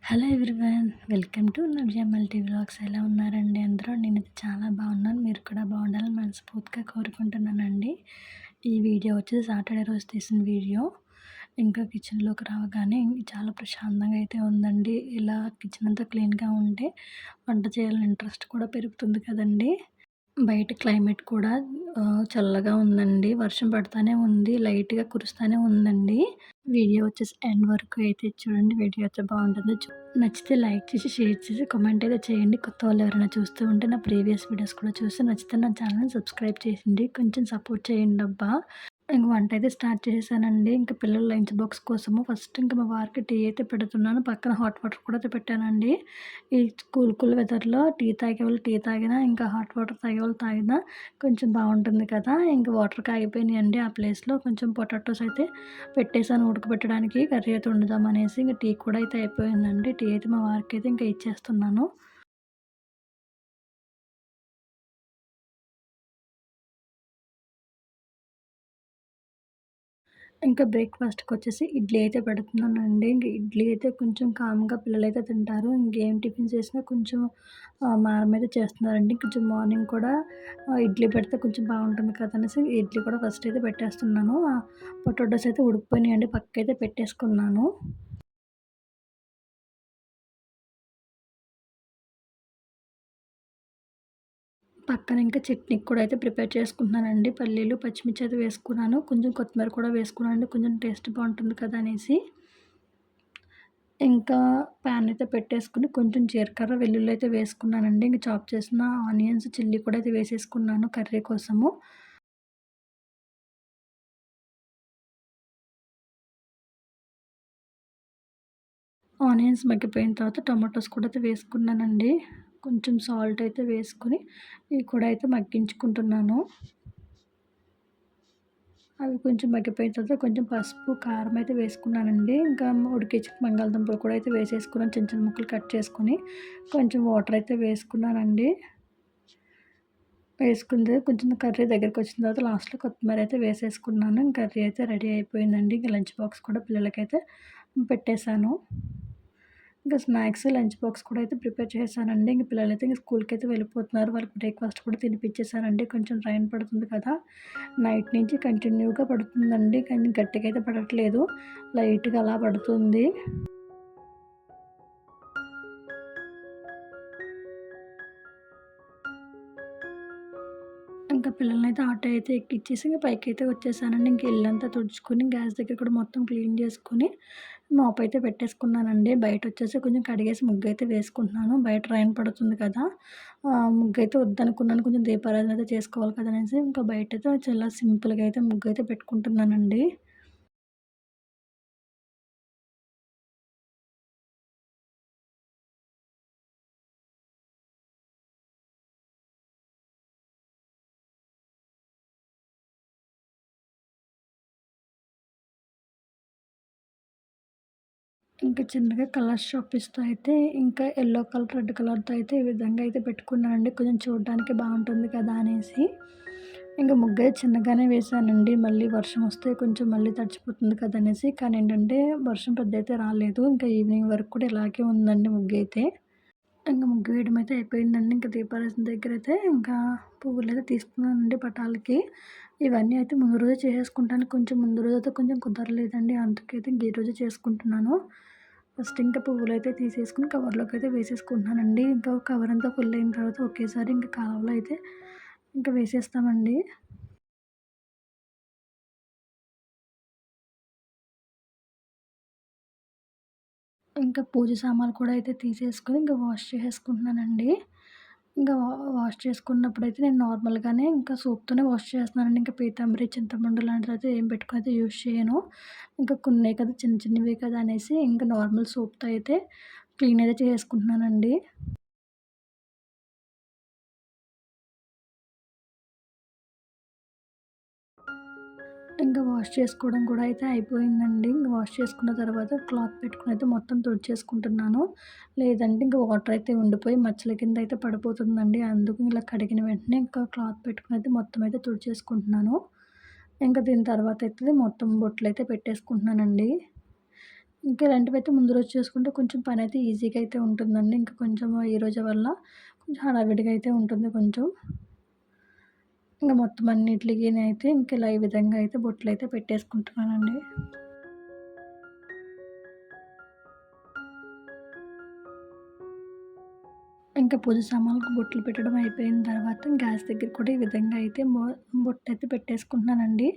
Hello everyone, welcome to Navya multi vlogs. ఎలా ఉన్నారండి అందరూ? నేనైతే చాలా బాగున్నాను. మీరు కూడా బాగుండాలని మనస్ఫూర్తిగా కోరుకుంటున్నానండి. ఈ వీడియో వచ్చేసి సాటర్డే రోజు తీసిన వీడియో. ఇంకా కిచెన్లోకి రావగానే చాలా ప్రశాంతంగా అయితే ఉందండి. ఇలా కిచెన్ అంతా క్లీన్గా ఉంటే వంట చేయాలని ఇంట్రెస్ట్ కూడా పెరుగుతుంది కదండి. బయట క్లైమేట్ కూడా చల్లగా ఉందండి. వర్షం పడతానే ఉంది. లైట్‌గా కురుస్తానే ఉందండి. వీడియో వచ్చేసి ఎండ్ వరకు అయితే చూడండి. వీడియో అయితే బాగుంటుంది. నచ్చితే లైక్ చేసి, షేర్ చేసి, కామెంట్ అయితే చేయండి. కొత్త వాళ్ళు ఎవరైనా చూస్తూ ఉంటే నా ప్రీవియస్ వీడియోస్ కూడా చూసి నచ్చితే నా ఛానల్‌ని సబ్స్క్రైబ్ చేయండి. కొంచెం సపోర్ట్ చేయండబ్బా! ఇంక వంటయితే స్టార్ట్ చేసేసానండి. ఇంక పిల్లల లంచ్ బాక్స్ కోసము ఫస్ట్ ఇంక మా వారికి టీ అయితే పెడుతున్నాను. పక్కన హాట్ వాటర్ కూడా అయితే పెట్టానండి. ఈ కూల్ వెదర్‌లో టీ తాగేవాళ్ళు టీ తాగినా, ఇంకా హాట్ వాటర్ తాగేవాళ్ళు తాగినా కొంచెం బావుంటుంది కదా! ఇంక వాటర్ కాగిపోయినాయండి. ఆ ప్లేస్‌లో కొంచెం పొటాటోస్ అయితే పెట్టేసాను ఉడకబెట్టడానికి. కర్రీ అయితే వండుదామనేసి. ఇంక టీ కూడా అయితే అయిపోయిందండి. టీ అయితే మా వారికైతే ఇంకా ఇచ్చేస్తున్నాను. ఇంకా బ్రేక్‌ఫాస్ట్‌కొచ్చేసి ఇడ్లీ అయితే పెడుతున్నానండి. ఇంక ఇడ్లీ అయితే కొంచెం కామ్‌గా పిల్లలైతే తింటారు. ఇంకేం టిఫిన్ చేసినా కొంచెం మారం అయితే చేస్తున్నారండి. కొంచెం మార్నింగ్ కూడా ఇడ్లీ పెడితే కొంచెం బావుంటుంది కదనేసి ఇడ్లీ కూడా ఫస్ట్ అయితే పెట్టేస్తున్నాను. పొటాటోస్ అయితే ఉడికిపోయినాయండి. పక్కకైతే పెట్టేసుకున్నాను. పక్కన ఇంకా చట్నీకి కూడా అయితే ప్రిపేర్ చేసుకుంటున్నానండి. పల్లీలు, పచ్చిమిర్చి అయితే వేసుకున్నాను. కొంచెం కొత్తిమీర కూడా వేసుకున్నానండి. కొంచెం టేస్ట్ బావుంటుంది కదా అనేసి. ఇంకా ప్యాన్ అయితే పెట్టేసుకొని కొంచెం జీలకర్ర, వెల్లుల్లి అయితే వేసుకున్నానండి. ఇంక చాప్ చేసిన ఆనియన్స్, చిల్లీ కూడా అయితే వేసేసుకున్నాను కర్రీ కోసము. ఆనియన్స్ మగ్గిపోయిన తర్వాత టొమాటోస్ కూడా అయితే వేసుకున్నానండి. కొంచెం సాల్ట్ అయితే వేసుకొని ఇవి కూడా అయితే మగ్గించుకుంటున్నాను. అవి కొంచెం మగ్గిపోయిన తర్వాత కొంచెం పసుపు, కారం అయితే వేసుకున్నానండి. ఇంకా ఉడికించిన బంగాళదుంపలు కూడా అయితే వేసేసుకున్నాను. చిన్న చిన్న ముక్కలు కట్ చేసుకొని కొంచెం వాటర్ అయితే వేసుకున్నానండి. వేసుకుంది కొంచెం కర్రీ దగ్గరికొచ్చిన తర్వాత లాస్ట్‌లో కొత్తిమీర అయితే వేసేసుకున్నాను. కర్రీ అయితే రెడీ అయిపోయిందండి. ఇంక లంచ్ బాక్స్ కూడా పిల్లలకైతే పెట్టేశాను. ఇంకా స్నాక్స్, లంచ్ బాక్స్ కూడా అయితే ప్రిపేర్ చేశానండి. ఇంక పిల్లలైతే ఇంక స్కూల్‌కైతే వెళ్ళిపోతున్నారు. వాళ్ళకి బ్రేక్‌ఫాస్ట్ కూడా తినిపించేసానండి. కొంచెం రైన్ పడుతుంది కదా! నైట్ నుంచి కంటిన్యూగా పడుతుందండి. కానీ గట్టిగా అయితే పడట్లేదు. లైట్‌గా అలా పడుతుంది. ఇంకా పిల్లలనైతే ఆటో అయితే ఎక్కిచ్చేసి ఇంక పైకైతే వచ్చేసానండి. ఇంక ఇల్లంతా తుడుచుకొని, గ్యాస్ దగ్గర కూడా మొత్తం క్లీన్ చేసుకొని, మాపయితే పెట్టేసుకున్నానండి. బయటొచ్చేసి కొంచెం కడిగేసి ముగ్గయితే వేసుకుంటున్నాను. బయట రైన్ పడుతుంది కదా! ముగ్గయితే వద్దనుకున్నాను. కొంచెం దీపారాధన అయితే చేసుకోవాలి కదా అనేసి ఇంకా బయటైతే చాలా సింపుల్‌గా అయితే ముగ్గయితే పెట్టుకుంటున్నానండి. ఇంకా చిన్నగా కలర్ షాపిస్‌తో అయితే ఇంకా యెల్లో కలర్, రెడ్ కలర్‌తో అయితే ఈ విధంగా అయితే పెట్టుకున్నానండి. కొంచెం చూడడానికి బావుంటుంది కదా అనేసి. ఇంక ముగ్గయితే చిన్నగానే వేశానండి. మళ్ళీ వర్షం వస్తే కొంచెం మళ్ళీ తడిచిపోతుంది కదా అనేసి. కానీ ఏంటంటే వర్షం పెద్దయితే రాలేదు. ఇంకా ఈవినింగ్ వరకు కూడా ఇలాగే ఉందండి ముగ్గయితే. ఇంక ముగ్గు వేయడం అయితే అయిపోయిందండి. ఇంక దీపారాధన దగ్గరైతే ఇంకా పువ్వులైతే తీసుకున్నానండి పటాలకి. ఇవన్నీ అయితే ముందు రోజే చేసేసుకుంటాను. కొంచెం ముందు రోజైతే కొంచెం కుదరలేదండి. అందుకైతే ఇంక ఈరోజే చేసుకుంటున్నాను. ఫస్ట్ ఇంకా పువ్వులైతే తీసేసుకొని కవర్‌లోకైతే వేసేసుకుంటున్నానండి. ఇంకా కవర్ అంతా ఫుల్ అయిన తర్వాత ఒకేసారి ఇంక కాలవలో అయితే ఇంక వేసేస్తామండి. ఇంకా పూజ సామాన్లు కూడా అయితే తీసేసుకొని ఇంకా వాష్ చేసేసుకుంటున్నానండి. ఇంకా వాష్ చేసుకున్నప్పుడైతే నేను నార్మల్‌గానే ఇంకా సోప్‌తోనే వాష్ చేస్తున్నానండి. ఇంకా పీతాంబరి, చింతపండు లాంటిదైతే ఏం పెట్టుకొని అయితే యూజ్ చేయను. ఇంకా కొన్నే కదా చిన్న చిన్నవే కదా అనేసి ఇంకా నార్మల్ సోప్‌తో అయితే క్లీన్ అయితే చేసుకుంటున్నానండి. ఇంకా వాష్ చేసుకోవడం కూడా అయితే అయిపోయిందండి. ఇంక వాష్ చేసుకున్న తర్వాత క్లాత్ పెట్టుకొని అయితే మొత్తం తుడిచేసుకుంటున్నాను. లేదంటే ఇంక వాటర్ అయితే ఉండిపోయి మచ్చల కింద అయితే పడిపోతుందండి. అందుకు ఇలా కడిగిన వెంటనే ఇంకా క్లాత్ పెట్టుకొని అయితే మొత్తం అయితే తుడిచేసుకుంటున్నాను. ఇంకా దీని తర్వాత అయితే మొత్తం బొట్లయితే పెట్టేసుకుంటున్నానండి. ఇంకా ఇలాంటివైతే ముందు రోజు చేసుకుంటే కొంచెం పనైతే ఈజీగా అయితే ఉంటుందండి. ఇంకా కొంచెం ఈరోజు వల్ల కొంచెం హడావిడిగా అయితే ఉంటుంది కొంచెం. ఇంక మొత్తం అన్నిట్లికినైతే ఇంక ఇలా ఈ విధంగా అయితే బొట్లయితే పెట్టేసుకుంటున్నానండి. ఇంకా పూజ సామాన్లకు బొట్లు పెట్టడం అయిపోయిన తర్వాత గ్యాస్ దగ్గర కూడా ఈ విధంగా అయితే బొట్టయితే పెట్టేసుకుంటున్నానండి.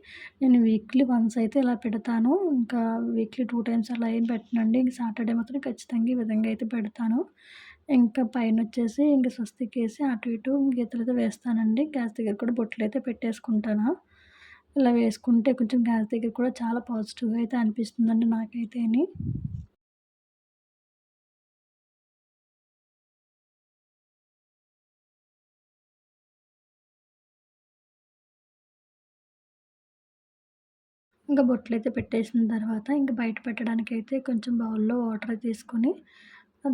నేను వీక్లీ వన్స్ అయితే ఇలా పెడతాను. ఇంకా వీక్లీ 2 టైమ్స్ అలా ఏం పెట్టనండి. ఇంక సాటర్డే మాత్రం ఖచ్చితంగా ఈ విధంగా అయితే పెడతాను. ఇంకా పైనొచ్చేసి ఇంక స్వస్తికేసి అటు ఇటు గీతలైతే వేస్తానండి. గ్యాస్ దగ్గర కూడా బొట్లయితే పెట్టేసుకుంటాను. ఇలా వేసుకుంటే కొంచెం గ్యాస్ దగ్గర కూడా చాలా పాజిటివ్‌గా అయితే అనిపిస్తుందండి నాకైతేని. ఇంక బొట్లయితే పెట్టేసిన తర్వాత ఇంక బయట పెట్టడానికైతే కొంచెం బౌల్‌లో వాటర్ తీసుకొని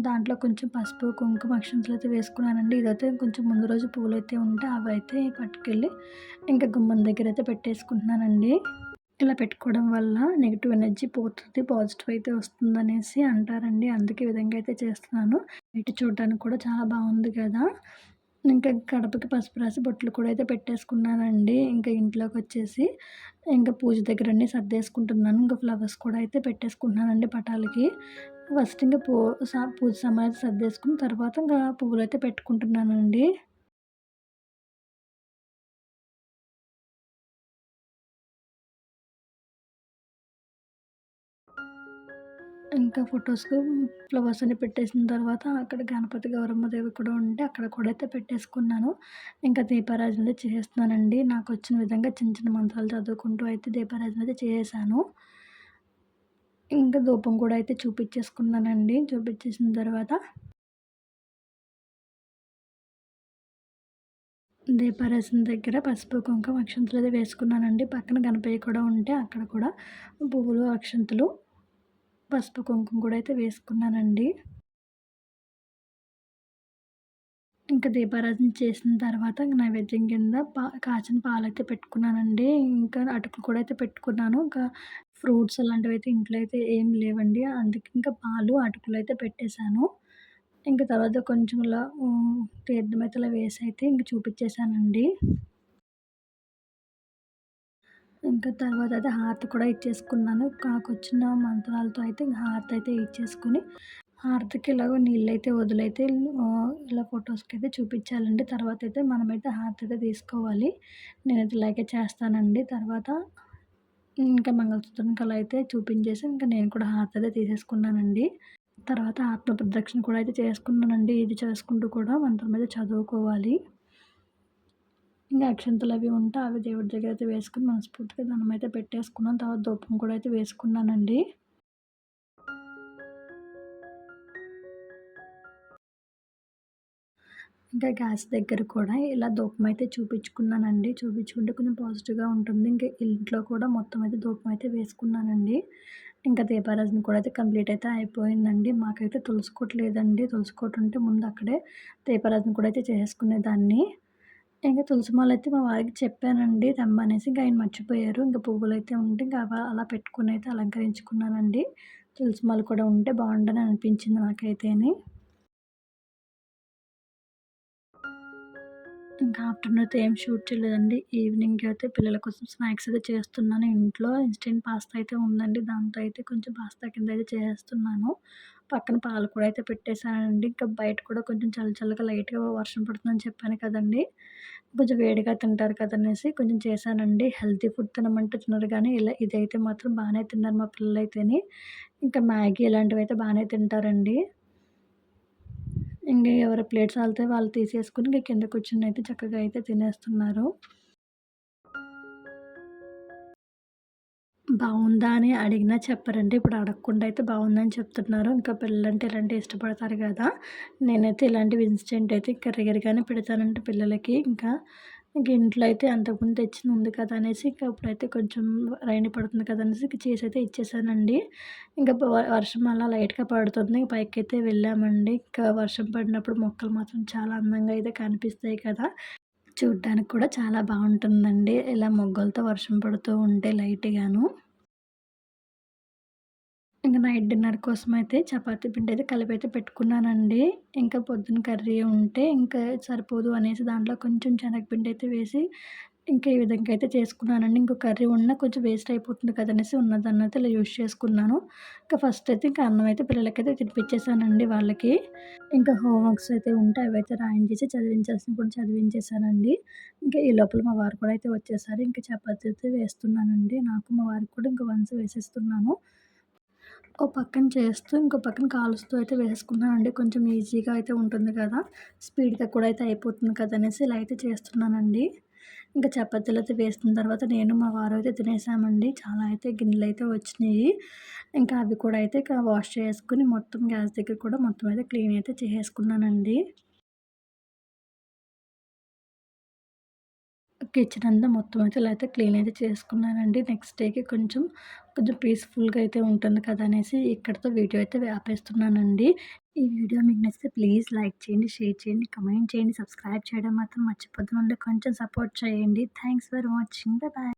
దాంట్లో కొంచెం పసుపు, కుంకుమ అక్షింతలైతే వేసుకున్నానండి. ఇదైతే కొంచెం ముందు రోజు పూలైతే ఉంటే అవైతే పట్టుకెళ్ళి ఇంక గుమ్మం దగ్గరైతే పెట్టేసుకుంటున్నానండి. ఇలా పెట్టుకోవడం వల్ల నెగెటివ్ ఎనర్జీ పోతది. పాజిటివ్ అయితే వస్తుందనేసి అంటారండి. అందుకే ఈ విధంగా అయితే చేస్తున్నాను. బయట చూడడానికి కూడా చాలా బావుంది కదా! ఇంకా గడపకి పసుపు రాసి బొట్లు కూడా అయితే పెట్టేసుకున్నానండి. ఇంకా ఇంట్లోకొచ్చేసి ఇంకా పూజ దగ్గరన్నీ సర్దేసుకుంటున్నాను. ఇంకా ఫ్లవర్స్ కూడా అయితే పెట్టేసుకుంటున్నానండి పటాలకి. ఫస్ట్ ఇంక పూజ సామాన్లు అయితే సర్దేసుకుని తర్వాత ఇంకా పువ్వులైతే పెట్టుకుంటున్నానండి. ఇంకా ఫొటోస్‌కు ఫ్లవర్స్ అన్నీ పెట్టేసిన తర్వాత అక్కడ గణపతి, గౌరమ్మ దేవి కూడా ఉంటే అక్కడ కూడా అయితే పెట్టేసుకున్నాను. ఇంకా దీపారాజన అయితే చేసేస్తున్నానండి. నాకొచ్చిన విధంగా చిన్న చిన్న మంత్రాలు చదువుకుంటూ అయితే దీపారాజన అయితే చేసేసాను. ఇంకా ధూపం కూడా అయితే చూపిచ్చేసుకున్నానండి. చూపిచ్చేసిన తర్వాత దీపారాజన దగ్గర పసుపు, కుంకుమ, అక్షంతలు అయితే వేసుకున్నానండి. పక్కన గణపయ్య కూడా ఉంటే అక్కడ కూడా పువ్వులు, అక్షంతలు, పసుపు, కుంకుమ కూడా అయితే వేసుకున్నానండి. ఇంకా దీపారాధన చేసిన తర్వాత నైవేద్యం కింద కాచిన పాలైతే పెట్టుకున్నానండి. ఇంకా అటుకులు కూడా అయితే పెట్టుకున్నాను. ఇంకా ఫ్రూట్స్ అలాంటివైతే ఇంట్లో అయితే ఏం లేవండి. అందుకే ఇంకా పాలు, అటుకులైతే పెట్టేశాను. ఇంక తర్వాత కొంచెం ఇలా తీర్థం అయితే ఇలా వేసైతే ఇంక చూపిచ్చేసానండి. ఇంకా తర్వాత అయితే హారతి కూడా ఇచ్చేసుకున్నాను. నాకొచ్చిన మంత్రాలతో అయితే హారతి అయితే ఇచ్చేసుకొని హారతికి ఇలాగ నీళ్ళైతే వదిలైతే ఇలా ఫొటోస్‌కైతే చూపిచ్చాలండి. తర్వాతైతే మనమైతే హారతి అయితే తీసుకోవాలి. నేనైతే ఇలాగే చేస్తానండి. తర్వాత ఇంకా మంగళసూత్రంకి అలా అయితే చూపించేసి ఇంకా నేను కూడా హారతి అయితే తీసేసుకున్నానండి. తర్వాత ఆత్మ ప్రదక్షిణ కూడా అయితే చేసుకున్నానండి. ఇది చేసుకుంటూ కూడా మంత్రం అయితే చదువుకోవాలి. ఇంక అక్షింతలవి ఉంటే అవి దేవుడి దగ్గర అయితే వేసుకొని మనస్ఫూర్తిగా దండం అయితే పెట్టేసుకున్నాను. తర్వాత ధూపం కూడా అయితే వేసుకున్నానండి. ఇంకా గ్యాస్ దగ్గర కూడా ఇలా ధూపం అయితే చూపించుకున్నానండి. చూపించుకుంటే కొంచెం పాజిటివ్‌గా ఉంటుంది. ఇంకా ఇంట్లో కూడా మొత్తం అయితే ధూపం అయితే వేసుకున్నానండి. ఇంకా దీపారాధన కూడా అయితే కంప్లీట్ అయితే అయిపోయిందండి. మాకైతే తులసి కోట లేదండి. తులసి కోట ఉంటే ముందు అక్కడే దీపారాధన కూడా అయితే చేసేసుకునేదాన్ని. ఇంక తులసి మాలయితే మా వారికి చెప్పానండి తెమ్మనేసి. ఇంక ఆయన మర్చిపోయారు. ఇంక పువ్వులైతే ఉంటే ఇంక అలా పెట్టుకొనైతే అలంకరించుకున్నానండి. తులసి మాల కూడా ఉంటే బావుండని అనిపించింది నాకైతేని. ఇంకా ఆఫ్టర్‌నూన్ అయితే ఏం షూట్ చేయలేదండి. ఈవినింగ్ అయితే పిల్లల కోసం స్నాక్స్ అయితే చేస్తున్నాను ఇంట్లో. ఇన్‌స్టంట్ పాస్తా అయితే ఉందండి. దాంతో అయితే కొంచెం పాస్తా కింద అయితే చేసేస్తున్నాను. పక్కన పాలు కూడా అయితే పెట్టేసానండి. ఇంకా బయట కూడా కొంచెం చల్లగా లైట్‌గా వర్షం పడుతుందని చెప్పాను కదండీ! కొంచెం వేడిగా తింటారు కదనేసి కొంచెం చేశానండి. హెల్తీ ఫుడ్ తినమంటే తినరు గానీ ఇదైతే మాత్రం బానే తిన్నారు మా పిల్లలైతేని. ఇంకా మ్యాగీ ఇలాంటివైతే బానే తింటారండి. ఇంక ఎవరి ప్లేట్స్ ఆళ్ళతో వాళ్ళు తీసేసుకొని ఇంక కింద కూర్చొనైతే చక్కగా అయితే తినేస్తున్నారు. బావుందా అని అడిగినా చెప్పరండి. ఇప్పుడు అడగకుండా అయితే బావుందని చెప్తున్నారు. ఇంకా పిల్లలంటే ఇలాంటివి ఇష్టపడతారు గదా! నేనైతే ఇలాంటివి ఇన్‌స్టంట్ అయితే ఇంకా రేర్‌గానే పెడతానండి పిల్లలకి. ఇంక ఇంట్లో అయితే అంతకుముందు తెచ్చింది ఉంది కదా అనేసి ఇంక ఇప్పుడైతే కొంచెం రైనీ పడుతుంది కదా అనేసి ఇంక చేసైతే ఇచ్చేసానండి. ఇంక వర్షం అలా లైట్‌గా పడుతుంది. పైకైతే వెళ్ళామండి. ఇంకా వర్షం పడినప్పుడు మొక్కలు మాత్రం చాలా అందంగా అయితే కనిపిస్తాయి కదా! చూడ్డానికి కూడా చాలా బావుంటుందండి. ఇలా మొగ్గలతో వర్షం పడుతూ ఉంటే లైట్‌గాను. ఇంక నైట్ డిన్నర్ కోసమయితే చపాతీ పిండయితే కలిపైతే పెట్టుకున్నానండి. ఇంకా పొద్దున కర్రీ ఉంటే ఇంకా సరిపోదు అనేసి దాంట్లో కొంచెం శనగపిండయితే వేసి ఇంకా ఈ విధంగా అయితే చేసుకున్నానండి. ఇంకో కర్రీ ఉన్నా కొంచెం వేస్ట్ అయిపోతుంది కదనేసి ఉన్నదాన్నయితే ఇలా యూజ్ చేసుకున్నాను. ఇంకా ఫస్ట్ అయితే ఇంకా అన్నం అయితే పిల్లలకైతే తినిపించేసానండి వాళ్ళకి. ఇంకా హోమ్ వర్క్స్ అయితే ఉంటే అవైతే రాయించేసి చదివించాల్సినవి కూడా చదివించేసానండి. ఇంకా ఈ లోపల మా వారు కూడా అయితే వచ్చేసారు. ఇంకా చపాతీ అయితే వేస్తున్నానండి. నాకు మా వారికి కూడా ఇంక వన్స్ వేసేస్తున్నాను. ఓ పక్కన చేస్తూ, ఇంకో పక్కన కాలుస్తూ అయితే వేసేసుకున్నానండి. కొంచెం ఈజీగా అయితే ఉంటుంది కదా! స్పీడ్‌గా కూడా అయితే అయిపోతుంది కదా! అనేసి ఇలా అయితే చేస్తున్నానండి. ఇంకా చపాతీలయితే వేసిన తర్వాత నేను, మా వారు అయితే తినేసామండి. చాలా అయితే గిన్నెలయితే వచ్చినియి. ఇంకా అవి కూడా అయితే ఇక వాష్ చేసుకొని మొత్తం గ్యాస్ దగ్గర కూడా మొత్తం అయితే క్లీన్ అయితే చేసేసుకున్నానండి. కిచెన్ అంతా మొత్తం అయితే ఇలా అయితే క్లీన్ అయితే చేసుకున్నానండి. నెక్స్ట్ డేకి కొంచెం పీస్‌ఫుల్‌గా అయితే ఉంటుంది కదా! అనేసి ఇక్కడితో వీడియో అయితే ఆపేస్తున్నానండి. ఈ వీడియో మీకు నచ్చితే ప్లీజ్ లైక్ చేయండి, షేర్ చేయండి, కామెంట్ చేయండి, సబ్స్క్రైబ్ చేయడం మాత్రం మర్చిపోద్దు. కొంచెం సపోర్ట్ చేయండి. Thanks for watching. బాయ్.